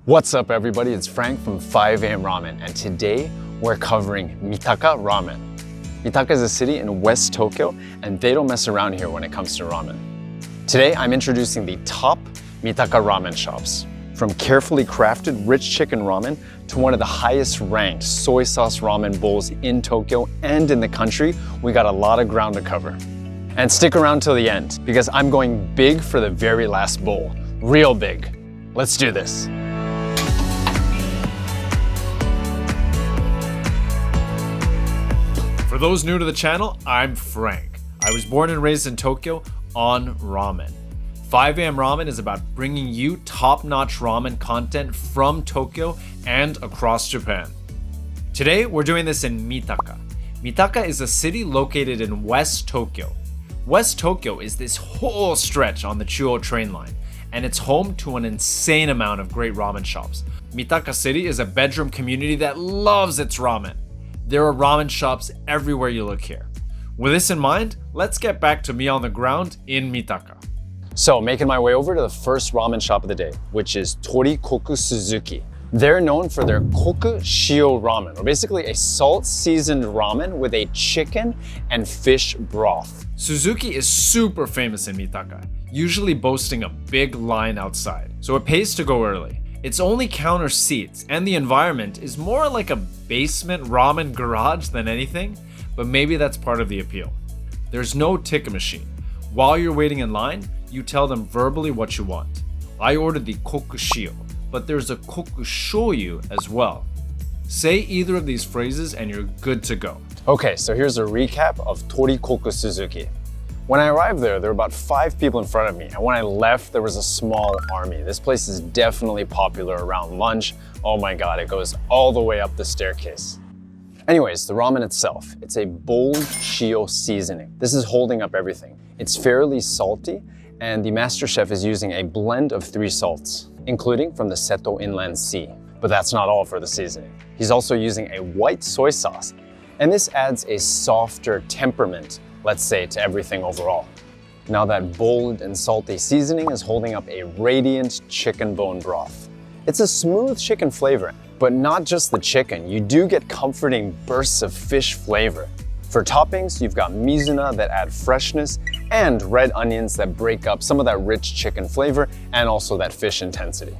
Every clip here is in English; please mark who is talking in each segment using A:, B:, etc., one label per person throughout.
A: What's up everybody, it's Frank from AM Ramen, and today we're covering Mitaka Ramen. Mitaka is a city in West Tokyo, and they don't mess around here when it comes to ramen. Today I'm introducing the top Mitaka Ramen shops. From carefully crafted rich chicken ramen to one of the highest ranked soy sauce ramen bowls in Tokyo and in the country, we got a lot of ground to cover. And stick around till the end, because I'm going big for the very last bowl. Real big. Let's do this.
B: For those new to the channel, I'm Frank. I was born and raised in Tokyo on ramen. AM Ramen is about bringing you top-notch ramen content from Tokyo and across Japan. Today, we're doing this in Mitaka. Mitaka is a city located in West Tokyo. West Tokyo is this whole stretch on the Chuo train line, and it's home to an insane amount of great ramen shops. Mitaka City is a bedroom community that loves its ramen. There are ramen shops everywhere you look here. With this in mind, let's get back to me on the ground in Mitaka.
A: So, making my way over to the first ramen shop of the day, which is Torikoku Suzuki. They're known for their koku shio ramen, or basically a salt-seasoned ramen with a chicken and fish broth.
B: Suzuki is super famous in Mitaka, usually boasting a big line outside, so it pays to go early. Its only counter seats, and the environment is more like a basement ramen garage than anything, but maybe that's part of the appeal. There's no ticket machine. While you're waiting in line, you tell them verbally what you want. I ordered the koku shio, but there's a koku shoyu as well. Say either of these phrases and you're good to go.
A: Okay, so here's a recap of Torikoku Suzuki. When I arrived there were about 5 people in front of me, and when I left, there was a small army. This place is definitely popular around lunch. Oh my god, it goes all the way up the staircase. Anyways, the ramen itself, it's a bold shio seasoning. This is holding up everything. It's fairly salty, and the master chef is using a blend of 3 salts, including from the Seto Inland Sea. But that's not all for the seasoning. He's also using a white soy sauce, and this adds a softer temperament, let's say, to everything overall. Now that bold and salty seasoning is holding up a radiant chicken bone broth. It's a smooth chicken flavor, but not just the chicken. You do get comforting bursts of fish flavor. For toppings, you've got mizuna that add freshness and red onions that break up some of that rich chicken flavor and also that fish intensity.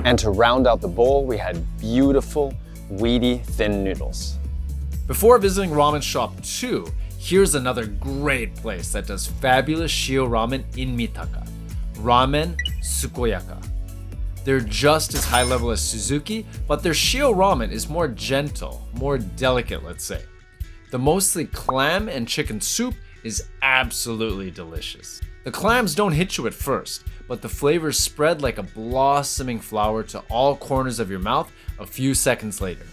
A: And to round out the bowl, we had beautiful, weedy, thin noodles.
B: Before visiting Ramen Shop 2, here's another great place that does fabulous shio ramen in Mitaka. Ramen Sukuyaka. They're just as high level as Suzuki, but their shio ramen is more gentle, more delicate, let's say. The mostly clam and chicken soup is absolutely delicious. The clams don't hit you at first, but the flavors spread like a blossoming flower to all corners of your mouth a few seconds later.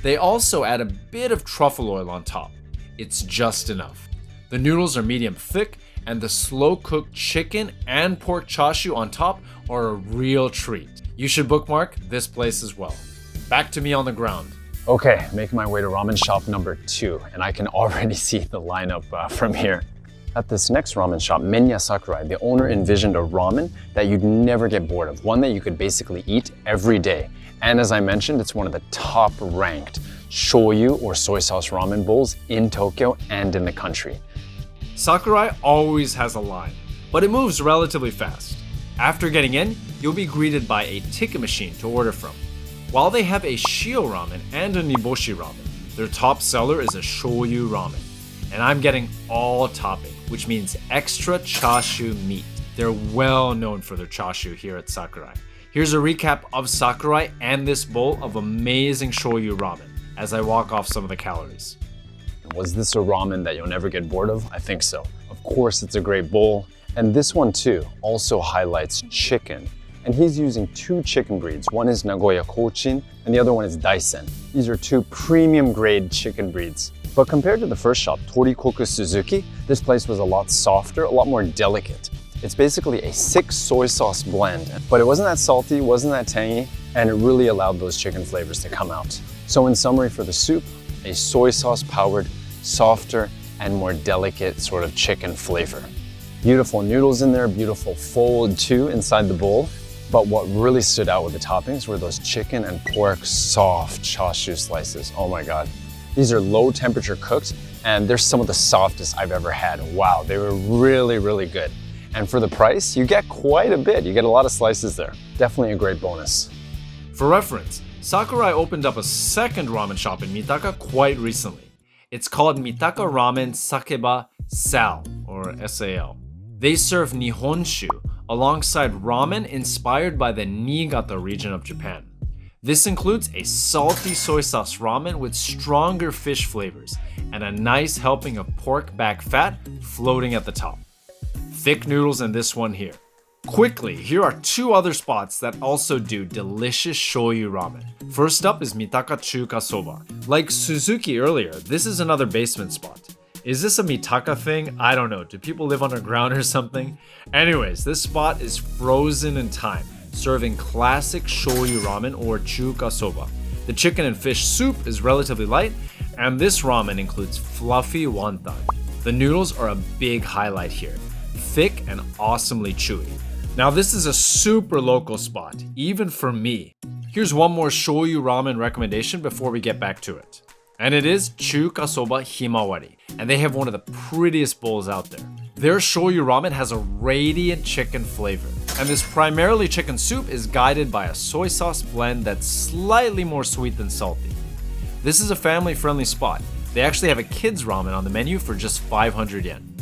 B: They also add a bit of truffle oil on top. It's just enough. The noodles are medium thick, and the slow-cooked chicken and pork chashu on top are a real treat. You should bookmark this place as well. Back to me on the ground.
A: Okay, making my way to ramen shop number 2, and I can already see the lineup from here. At this next ramen shop, Menya Sakurai, the owner envisioned a ramen that you'd never get bored of, one that you could basically eat every day. And as I mentioned, it's one of the top-ranked shoyu or soy sauce ramen bowls in Tokyo and in the country.
B: Sakurai always has a line, but it moves relatively fast. After getting in, you'll be greeted by a ticket machine to order from. While they have a shio ramen and a niboshi ramen, their top seller is a shoyu ramen. And I'm getting all topping, which means extra chashu meat. They're well known for their chashu here at Sakurai. Here's a recap of Sakurai and this bowl of amazing shoyu ramen as I walk off some of the calories.
A: Was this a ramen that you'll never get bored of? I think so. Of course, it's a great bowl. And this one too also highlights chicken. And he's using 2 chicken breeds. One is Nagoya Kochin and the other one is Daisen. These are 2 premium grade chicken breeds. But compared to the first shop, Torikoku Suzuki, this place was a lot softer, a lot more delicate. It's basically a 6 soy sauce blend, but it wasn't that salty, wasn't that tangy, and it really allowed those chicken flavors to come out. So in summary for the soup, a soy sauce powered, softer, and more delicate sort of chicken flavor. Beautiful noodles in there, beautiful fold too inside the bowl. But what really stood out with the toppings were those chicken and pork soft chashu slices. Oh my God. These are low temperature cooked and they're some of the softest I've ever had. Wow, they were really, really good. And for the price, you get quite a bit. You get a lot of slices there. Definitely a great bonus.
B: For reference, Sakurai opened up a second ramen shop in Mitaka quite recently. It's called Mitaka Ramen Sakeba Sal, or SAL. They serve Nihonshu alongside ramen inspired by the Niigata region of Japan. This includes a salty soy sauce ramen with stronger fish flavors and a nice helping of pork back fat floating at the top. Thick noodles in this one here. Quickly, here are two other spots that also do delicious shoyu ramen. First up is Mitaka Chukasoba. Like Suzuki earlier, this is another basement spot. Is this a Mitaka thing? I don't know. Do people live underground or something? Anyways, this spot is frozen in time, serving classic shoyu ramen or chukasoba. The chicken and fish soup is relatively light, and this ramen includes fluffy wonton. The noodles are a big highlight here, thick and awesomely chewy. Now this is a super local spot, even for me. Here's one more shoyu ramen recommendation before we get back to it. And it is Chukasoba Himawari, and they have one of the prettiest bowls out there. Their shoyu ramen has a radiant chicken flavor, and this primarily chicken soup is guided by a soy sauce blend that's slightly more sweet than salty. This is a family-friendly spot. They actually have a kids ramen on the menu for just 500 yen.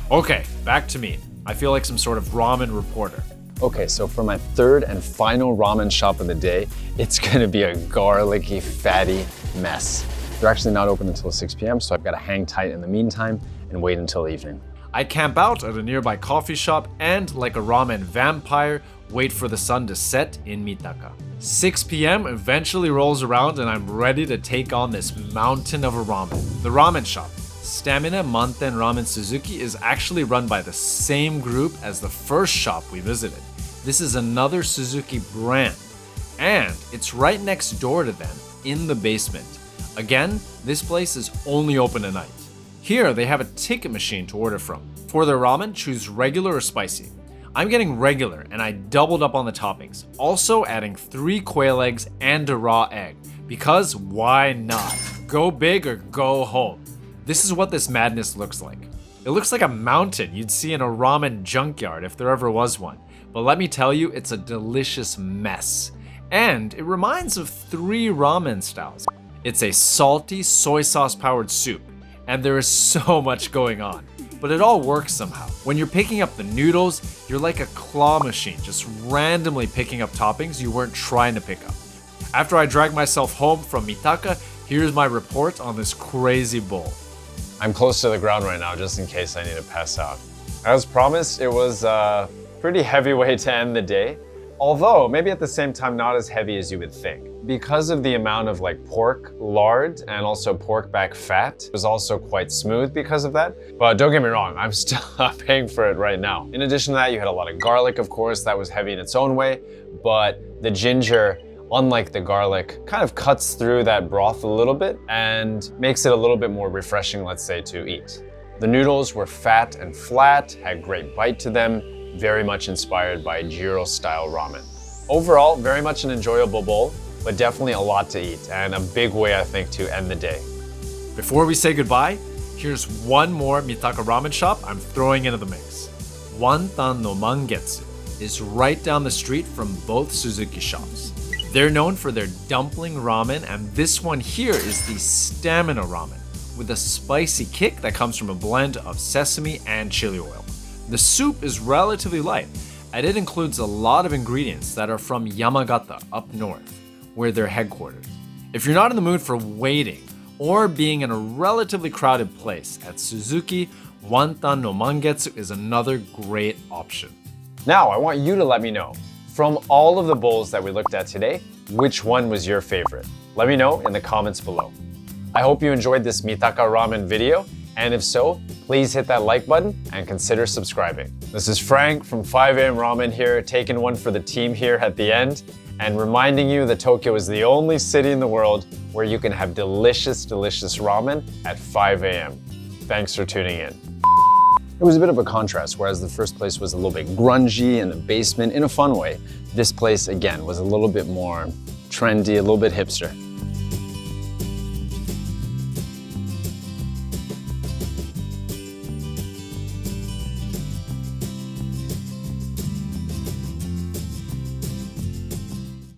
B: Okay, back to me. I feel like some sort of ramen reporter.
A: Okay, so for my third and final ramen shop of the day, it's gonna be a garlicky, fatty mess. They're actually not open until 6 p.m., so I've got to hang tight in the meantime and wait until evening.
B: I camp out at a nearby coffee shop and, like a ramen vampire, wait for the sun to set in Mitaka. 6 p.m. eventually rolls around and I'm ready to take on this mountain of a ramen. The ramen shop, Stamina Manten Ramen Suzuki, is actually run by the same group as the first shop we visited. This is another Suzuki brand, and it's right next door to them in the basement. Again, this place is only open at night. Here, they have a ticket machine to order from. For their ramen, choose regular or spicy. I'm getting regular, and I doubled up on the toppings, also adding 3 quail eggs and a raw egg, because why not? Go big or go home. This is what this madness looks like. It looks like a mountain you'd see in a ramen junkyard if there ever was one. But let me tell you, it's a delicious mess. And it reminds of 3 ramen styles. It's a salty soy sauce powered soup, and there is so much going on. But it all works somehow. When you're picking up the noodles, you're like a claw machine, just randomly picking up toppings you weren't trying to pick up. After I drag myself home from Mitaka, here's my report on this crazy bowl.
A: I'm close to the ground right now, just in case I need to pass out. As promised, it was pretty heavyweight to end the day. Although, maybe at the same time, not as heavy as you would think. Because of the amount of pork lard and also pork back fat, it was also quite smooth because of that. But don't get me wrong, I'm still paying for it right now. In addition to that, you had a lot of garlic, of course, that was heavy in its own way. But the ginger, unlike the garlic, kind of cuts through that broth a little bit and makes it a little bit more refreshing, let's say, to eat. The noodles were fat and flat, had great bite to them, very much inspired by Jiro-style ramen. Overall, very much an enjoyable bowl, but definitely a lot to eat and a big way, I think, to end the day.
B: Before we say goodbye, here's one more Mitaka ramen shop I'm throwing into the mix. Wantan no Mangetsu is right down the street from both Suzuki shops. They're known for their dumpling ramen, and this one here is the stamina ramen, with a spicy kick that comes from a blend of sesame and chili oil. The soup is relatively light, and it includes a lot of ingredients that are from Yamagata up north, where they're headquartered. If you're not in the mood for waiting or being in a relatively crowded place at Suzuki, Wantan no Mangetsu is another great option.
A: Now, I want you to let me know, from all of the bowls that we looked at today, which one was your favorite? Let me know in the comments below. I hope you enjoyed this Mitaka Ramen video, and if so, please hit that like button and consider subscribing. This is Frank from 5 AM Ramen here, taking one for the team here at the end, and reminding you that Tokyo is the only city in the world where you can have delicious, delicious ramen at 5 AM. Thanks for tuning in. It was a bit of a contrast, whereas the first place was a little bit grungy in the basement in a fun way. This place, again, was a little bit more trendy, a little bit hipster.